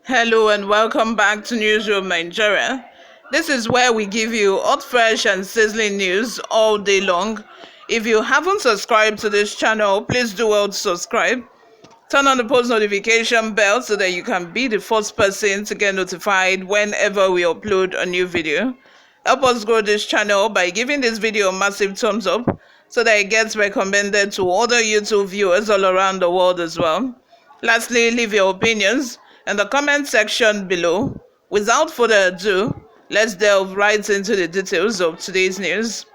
Hello and welcome back to Newsroom Nigeria. This is where we give you hot, fresh and sizzling news all day long. If you haven't subscribed to this channel, please do well to subscribe. Turn on the post notification bell so that you can be the first person to get notified whenever we upload a new video. Help us grow this channel by giving this video a massive thumbs up so that it gets recommended to other YouTube viewers all around the world as well. Lastly, leave your opinions in the comment section below. Without further ado, let's delve right into the details of today's news.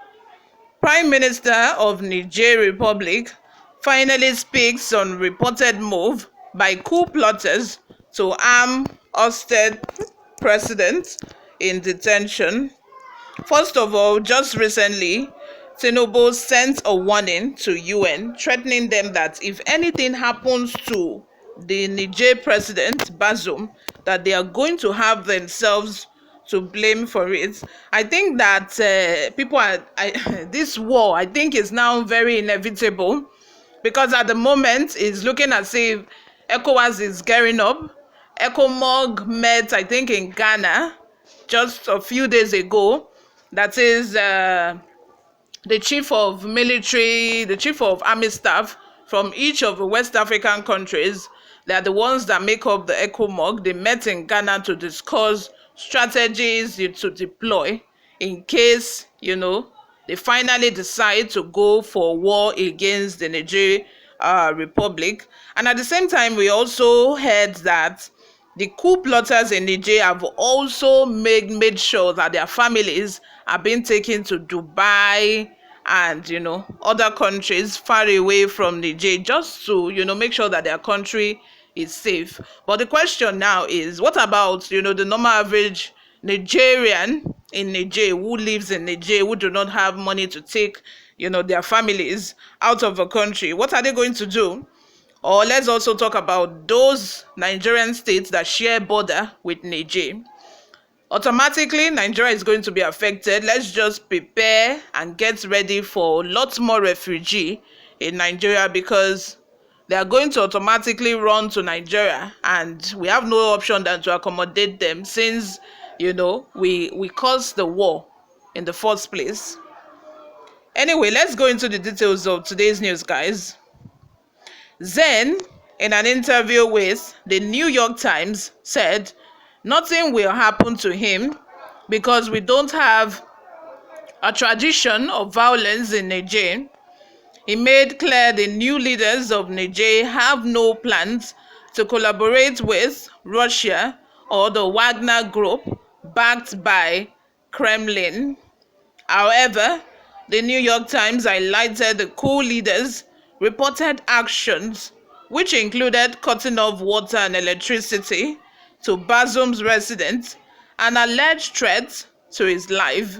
Prime Minister of Niger Republic finally speaks on reported move by coup plotters to arm Ousted president in detention. First of all, just recently, Tinubu sent a warning to UN, threatening them that if anything happens to the Niger president, Bazoum, that they are going to have themselves to blame for it. I think that this war, I think, is now very inevitable, because at the moment it's looking as if ECOWAS is gearing up. ECOMOG met, I think, in Ghana just a few days ago. That is the chief of military, the chief of army staff from each of the West African countries. They are the ones that make up the ECOMOG. They met in Ghana to discuss strategies to deploy in case, they finally decide to go for war against the Niger Republic. And at the same time, we also heard that the coup plotters in Niger have also made sure that their families are being taken to Dubai and, other countries far away from Niger, just to, make sure that their country is safe. But the question now is, what about, the normal average Nigerian in Niger who lives in Niger, who do not have money to take, their families out of the country? What are they going to do? Or let's also talk about those Nigerian states that share border with Niger. Automatically, Nigeria is going to be affected. Let's just prepare and get ready for lots more refugees in Nigeria, because they are going to automatically run to Nigeria, and we have no option than to accommodate them, since, we caused the war in the first place. Anyway, let's go into the details of today's news, guys. Zen, in an interview with the New York Times, said nothing will happen to him because we don't have a tradition of violence in Niger. He made clear the new leaders of Niger have no plans to collaborate with Russia or the Wagner Group backed by Kremlin. However, the New York Times highlighted the coup leaders' reported actions, which included cutting off water and electricity to Bazoum's residents and alleged threats to his life.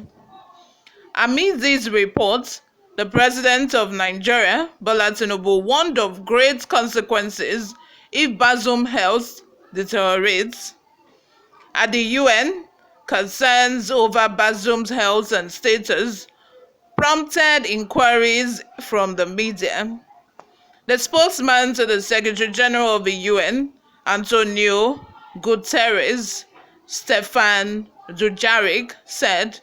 Amid these reports, the president of Nigeria, Bola Tinubu, warned of great consequences if Bazoum's health deteriorates. At the UN, concerns over Bazoum's health and status prompted inquiries from the media. The spokesman to the Secretary General of the UN, Antonio Guterres, Stefan Dujarric, said,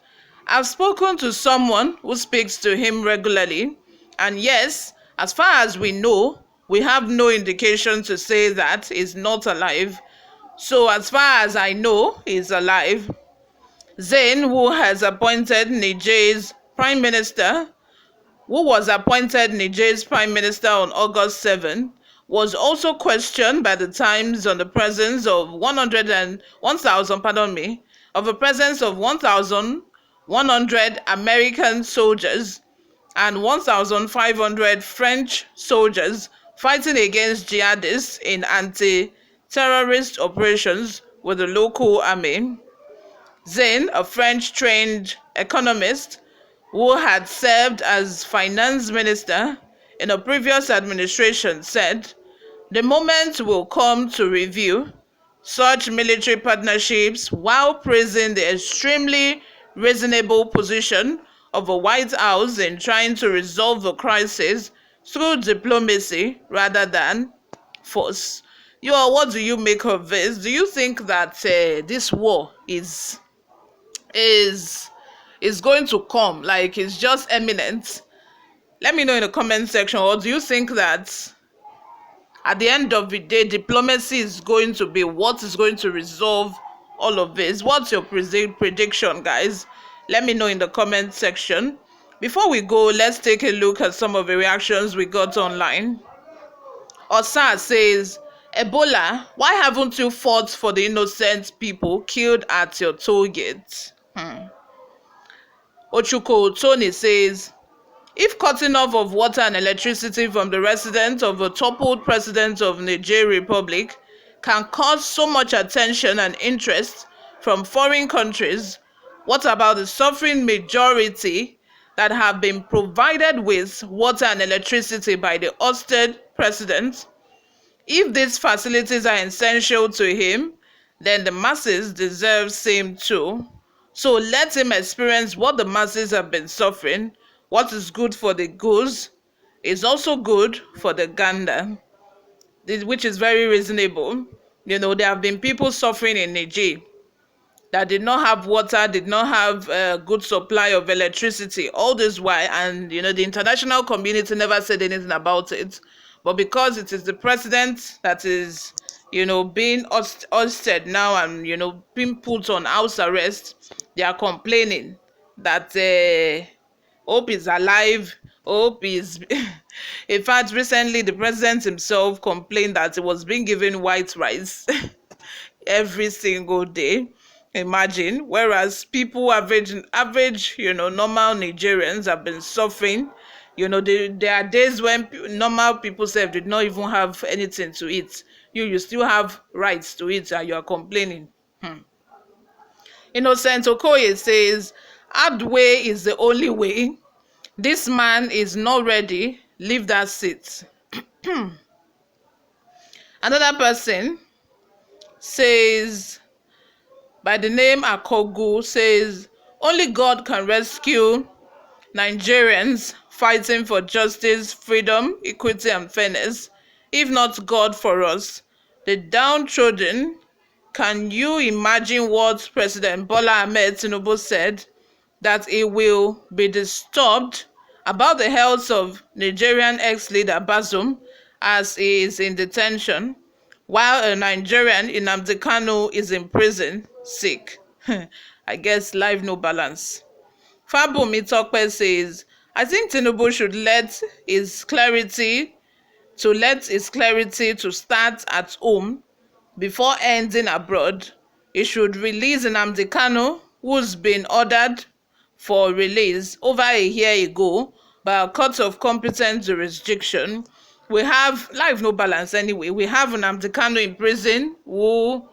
"I've spoken to someone who speaks to him regularly, and yes, as far as we know, we have no indication to say that he's not alive. So as far as I know, he's alive." Zain, who was appointed Niger's Prime Minister on August 7, was also questioned by the Times on the presence of 1,100 American soldiers and 1,500 French soldiers fighting against jihadists in terrorist operations with the local army. Zain, a French-trained economist who had served as finance minister in a previous administration, said, "The moment will come to review such military partnerships while praising the extremely reasonable position of the White House in trying to resolve the crisis through diplomacy rather than force." What do you make of this? Do you think that this war is going to come, like it's just imminent? Let me know in the comment section. Or do you think that at the end of the day, diplomacy is going to be what is going to resolve all of this? What's your prediction, guys? Let me know in the comment section. Before we go, let's take a look at some of the reactions we got online. Osa says, "Ebola, why haven't you fought for the innocent people killed at your toll gate?" Ochuko Tony says, "If cutting off of water and electricity from the residents of a toppled president of Niger Republic can cause so much attention and interest from foreign countries, what about the suffering majority that have been provided with water and electricity by the Ousted president? If these facilities are essential to him, then the masses deserve same too. So let him experience what the masses have been suffering. What is good for the goose is also good for the gander," which is very reasonable. There have been people suffering in Niger that did not have water, did not have a good supply of electricity, all this while, and the international community never said anything about it. But because it is the president that is being ousted now and being put on house arrest, they are complaining that Hope is alive. Hope is in fact, recently the president himself complained that he was being given white rice every single day. Imagine. Whereas people average normal Nigerians have been suffering. There are days when normal people did not even have anything to eat. You still have rights to eat and you are complaining. Innocent Okoye says, "Hard way is the only way. This man is not ready. Leave that seat." Another person says, by the name Akogu, says, "Only God can rescue Nigerians fighting for justice, freedom, equity, and fairness. If not God for us, the downtrodden." Can you imagine what President Bola Ahmed Tinubu said? That he will be disturbed about the health of Nigerian ex-leader Bazoum as he is in detention, while a Nigerian in Nnamdi Kanu is in prison sick. I guess life no balance. Fabumi Tokpe says, "I think Tinubu should let his clarity to start at home before ending abroad. He should release Nnamdi Kanu, who's been ordered for release over a year ago by a court of competent jurisdiction. We have life no balance anyway. We have Nnamdi Kanu in prison who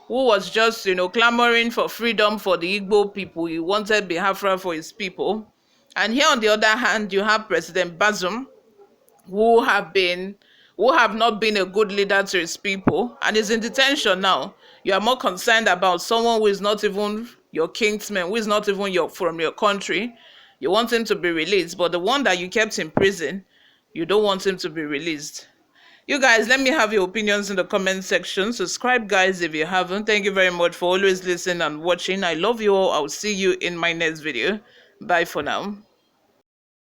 was just clamoring for freedom for the Igbo people. He wanted Biafra for his people. And here on the other hand, you have President Bazoum, who have not been a good leader to his people and is in detention now. You are more concerned about someone who is not even your kinsman, who is not even from your country. You want him to be released, but the one that you kept in prison, you don't want him to be released. You guys, let me have your opinions in the comment section. Subscribe, guys, if you haven't. Thank you very much for always listening and watching. I love you all. I'll see you in my next video. Bye for now.